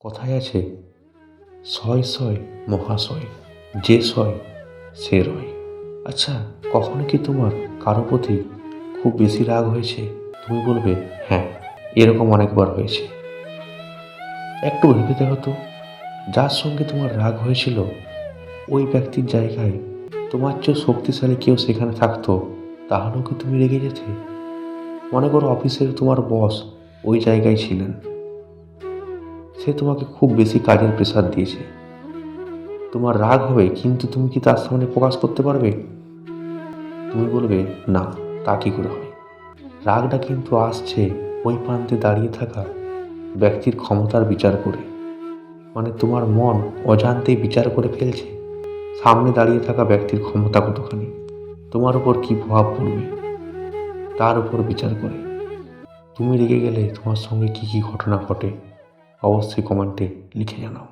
কথায় আছে, সয় সয় মহাশয়, যে সয় সে রয়। আচ্ছা, কখনো কি তোমার কারো প্রতি খুব বেশি রাগ হয়েছে? তুমি বলবে হ্যাঁ, এরকম অনেকবার হয়েছে। একটু ভেবে দেখো তো, যার সঙ্গে তোমার রাগ হয়েছিল ওই ব্যক্তির জায়গায় তোমার চেয়ে শক্তিশালী কেউ সেখানে থাকতো, তাহলেও কি তুমি রেগে যেতে? মনে করো অফিসের তোমার বস ওই জায়গায় ছিলেন, সে তোমাকে খুব বেশি কাজের প্রেশার দিয়েছে, তোমার রাগ হবে, কিন্তু তুমি কি তার সামনে প্রকাশ করতে পারবে? তুমি বলবে না, তা কি করে হয়। রাগটা কিন্তু আসছে ওই প্রান্তে দাঁড়িয়ে থাকা ব্যক্তির ক্ষমতার বিচার করে। মানে তোমার মন অজান্তেই বিচার করে ফেলছে সামনে দাঁড়িয়ে থাকা ব্যক্তির ক্ষমতা কতখানি, তোমার উপর কি প্রভাব পড়বে তার উপর বিচার করে। তুমি রেগে গেলে তোমার সঙ্গে কি কি ঘটনা ঘটে অবশ্যই কমেন্টে লিখে জানাও।